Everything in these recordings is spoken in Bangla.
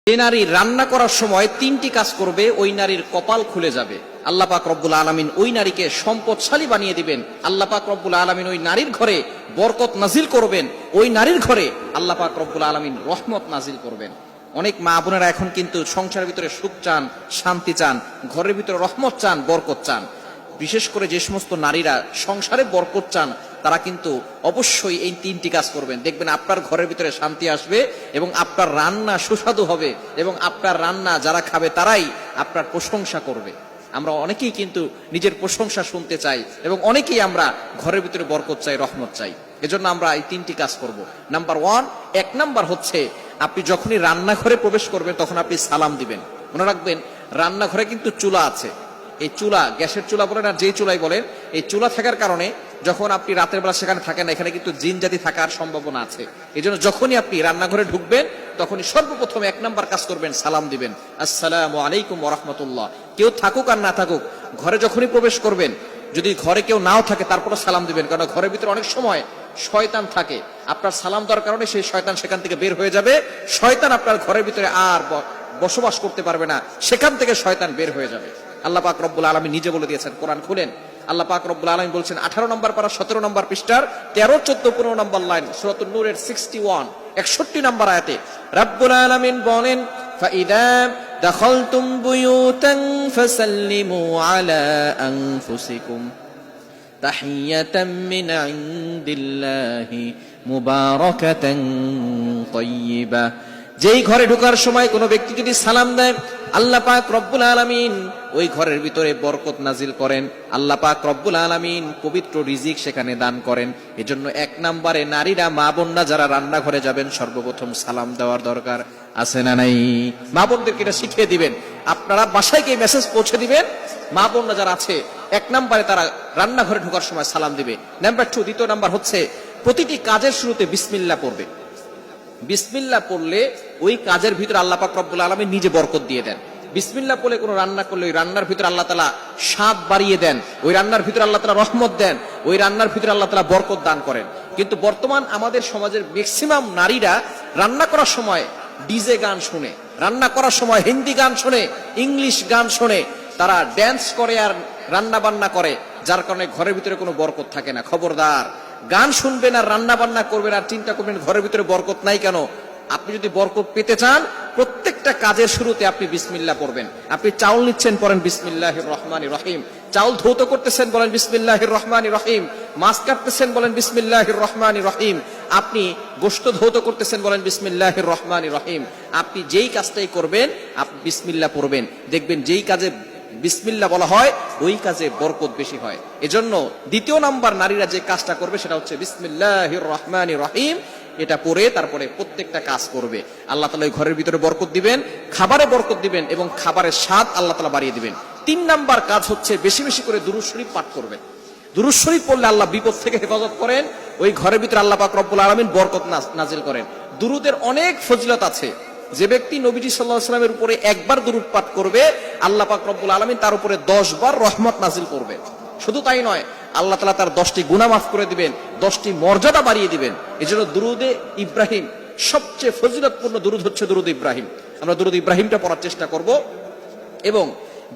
যে নারী রান্না করার সময় তিনটি কাজ করবে ওই নারীর কপাল খুলে যাবে। আল্লাহ পাক রব্বুল আলামিন ওই নারীকে সম্পদশালী বানিয়ে দিবেন। আল্লাহ পাক রব্বুল আলামিন ওই নারীর ঘরে বরকত নাজিল করবেন। ওই নারীর ঘরে আল্লাহ পাক রব্বুল আলামিন রহমত নাজিল করবেন। অনেক মা বোনেরা এখন কিন্তু সংসারের ভিতরে সুখ চান, শান্তি চান, ঘরের ভিতরে রহমত চান, বরকত চান। বিশেষ করে যে সমস্ত নারীরা সংসারে বরকত চান তারা কিন্তু অবশ্যই এই তিনটি কাজ করবেন। দেখবেন আপনার ঘরের ভিতরে শান্তি আসবে এবং আপনার রান্না সুস্বাদু হবে এবং আপনার রান্না যারা খাবে তারাই আপনার প্রশংসা করবে। আমরা অনেকেই কিন্তু নিজের প্রশংসা শুনতে চাই এবং অনেকেই আমরা ঘরের ভিতরে বরকত চাই, রহমত চাই। এজন্য আমরা এই তিনটি কাজ করব। নাম্বার ওয়ান, এক নাম্বার হচ্ছে আপনি যখনই রান্নাঘরে প্রবেশ করবেন তখন আপনি সালাম দিবেন। মনে রাখবেন রান্নাঘরে কিন্তু চুলা আছে। এই চুলা, গ্যাসের চুলা বলেন আর যেই চুলাই বলেন, এই চুলা থাকার কারণে যখন আপনি রাতের বেলা সেখানে থাকেন এখানে কিন্তু জিন জাতি থাকার সম্ভাবনা আছে। এই জন্য যখনই আপনি রান্নাঘরে ঢুকবেন তখনই সর্বপ্রথম এক নাম্বার কাজ করবেন, সালাম দিবেন, আসসালামু আলাইকুম ওয়া রাহমাতুল্লাহ। কেউ থাকুক আর না থাকুক, ঘরে যখনই প্রবেশ করবেন, যদি ঘরে কেউ নাও থাকে তারপরে সালাম দিবেন, কারণ ঘরের ভিতরে অনেক সময় শয়তান থাকে। আপনার সালাম দেওয়ার কারণে সেই শয়তান সেখান থেকে বের হয়ে যাবে। শয়তান আপনার ঘরের ভিতরে আর বসবাস করতে পারবে না, সেখান থেকে শয়তান বের হয়ে যাবে। আল্লাহ পাক রব্বুল আলামিন নিজে বলে দিয়েছেন, কোরআন খুলেন, আল্লাহ পাক রব্বুল আলামিন বলছেন 18 নম্বর পারা 17 নম্বর পৃষ্ঠার 13, 14, 15 নম্বর লাইন, সূরাতুন নূরের 61 61 নম্বর আয়াতে রব্বুল আলামিন বলেন, ফাইদা দাখালতুম বুয়ুতান ফাসাল্লিমু আলা আনফুসিকুম তাহিয়াতাম মিন ইনদিল্লাহি মুবারাকাতান তাইয়্যিবা। যেই ঘরে ঢোকার সময় কোনো ব্যক্তি যদি সালাম দেয়, আল্লাহ পাক রব্বুল আলামিন ওই ঘরের ভিতরে বরকত নাজিল করেন। আল্লাহ পাক রব্বুল আলামিন পবিত্র রিজিক সেখানে দান করেন। এজন্য এক নম্বরে নারীরা, মা বোনরা যারা রান্নাঘরে যাবেন সর্বপ্রথম সালাম দেওয়ার দরকার আছে না নাই? মা বোনদেরকে এটা শিখিয়ে দিবেন। আপনারা বাসায় গিয়ে মেসেজ পৌঁছে দিবেন, মা বোনরা যারা আছে এক নম্বরে তারা রান্নাঘরে ঢোকার সময় সালাম দিবে। নাম্বার 2, দ্বিতীয় নাম্বার হচ্ছে প্রতিটি কাজের শুরুতে বিসমিল্লাহ পড়বে। বিসমিল্লাহ পড়লে ওই কাজের ভিতরে আল্লাহ পাক রব্বুল আলামিন নিজে বরকত দিয়ে দেন। বিসমিল্লাহ পড়লে কোনো রান্না করলে ওই রান্নার ভিতরে আল্লাহ তাআলা স্বাদ বাড়িয়ে দেন, ওই রান্নার ভিতরে আল্লাহ তাআলা রহমত দেন, ওই রান্নার ভিতরে আল্লাহ তাআলা বরকত দান করেন। কিন্তু বর্তমান আমাদের সমাজের ম্যাক্সিমাম নারীরা রান্না করার সময় ডিজে গান শুনে, রান্না করার সময় হিন্দি গান শুনে, ইংলিশ গান শুনে, তারা ড্যান্স করে আর রান্না বান্না করে, যার কারণে ঘরের ভিতরে কোনো বরকত থাকে না। খবরদার, গান শুনবেন আর রান্না বান্না করবেন আর চিন্তা করবেন ঘরের ভিতরে বরকত নাই কেন। আপনি যদি বরকত পেতে চান প্রত্যেকটা কাজের শুরুতে আপনি বিসমিল্লাহ পড়বেন। আপনি চাউল নিচ্ছেন, পড়েন বিসমিল্লাহির রহমানির রহিম। চাউল ধৌত করতেছেন, বলেন বিসমিল্লাহির রহমানির রহিম। মাছ কাটতেছেন, বলেন বিসমিল্লাহির রহমানির রহিম। আপনি গোশত ধৌত করতেছেন, বলেন বিসমিল্লাহির রহমানির রহিম। আপনি যেই কাজটাই করবেন আপনি বিসমিল্লাহ পড়বেন, দেখবেন যেই কাজে বিসমিল্লাহ বলা হয় ওই কাজে বরকত বেশি হয়। এজন্য দ্বিতীয় নাম্বার নারীরা যে কাজটা করবে সেটা হচ্ছে বিসমিল্লাহির রহমানির রহিম। এটা পড়ে তারপরে প্রত্যেকটা কাজ করবে। আল্লাহ তাআলা ওই ঘরের ভিতরে বরকত দিবেন, খাবারে বরকত দিবেন এবং খাবারের স্বাদ আল্লাহ তাআলা বাড়িয়ে দিবেন। 3 নাম্বার কাজ হচ্ছে বেশি বেশি করে দুরূদ শরীফ পাঠ করবেন। দুরূদ শরীফ পড়লে আল্লাহ বিপদ থেকে হেফাজত করেন, ওই ঘরের ভিতরে আল্লাহ পাক রব্বুল আলামিন বরকত নাজিল করেন। দুরুদের অনেক ফজিলত আছে। যে ব্যক্তি নবীজি সাল্লাল্লাহু আলাইহি ওয়াসাল্লামের উপরে একবার দুরূদ পাঠ করবে আল্লাহ পাক রব্বুল আলামিন তার উপরে 10 বার রহমত নাজিল করবে। শুধু তাই নয়, আল্লাহ তাআলা তার 10টি গুনাহ মাফ করে দিবেন, 10টি মর্যাদা বাড়িয়ে দিবেন। এজন্য দুরুদে ইব্রাহিম সবচেয়ে ফজিলতপূর্ণ দুরুদ হচ্ছে দুরুদ ইব্রাহিম। আমরা দুরুদ ইব্রাহিমটা পড়ার চেষ্টা করব এবং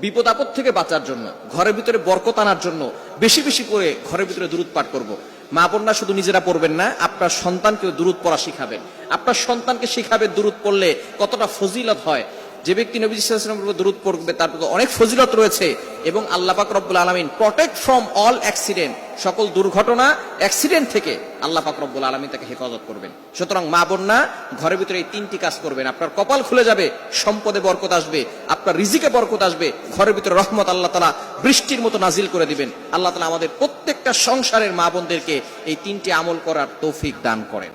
বিপদ আপদ থেকে বাঁচার জন্য, ঘরের ভিতরে বরকত আনার জন্য বেশি বেশি করে ঘরের ভিতরে দুরুদ পাঠ করব। মা বোনরা শুধু নিজেরা পড়বেন না, আপনার সন্তানকেও দুরুদ পড়া শিখাবেন। আপনার সন্তানকে শিখাবেন দুরুদ পড়লে কতটা ফজিলত হয়। যে ব্যক্তি নবী সাল্লাল্লাহু আলাইহি ওয়াসাল্লামের উপর দুরুদ পড়বে তার প্রতি অনেক ফজিলত রয়েছে এবং আল্লাহ পাক রব্বুল আলামিন প্রটেক্ট ফ্রম অল অ্যাক্সিডেন্ট, সকল দুর্ঘটনা অ্যাক্সিডেন্ট থেকে আল্লাহ পাক রব্বুল আলামিন তাকে হেফাজত করবেন। সুতরাং মা বোনরা ঘরের ভিতরে এই 3টি কাজ করবেন, আপনার কপাল খুলে যাবে, সম্পদে বরকত আসবে, আপনার রিজিকে বরকত আসবে, ঘরের ভিতরে রহমত আল্লাহ তাআলা বৃষ্টির মতো নাজিল করে দিবেন। আল্লাহ তাআলা আমাদের প্রত্যেকটা সংসারের মা বোনদেরকে এই 3টি আমল করার তৌফিক দান করেন।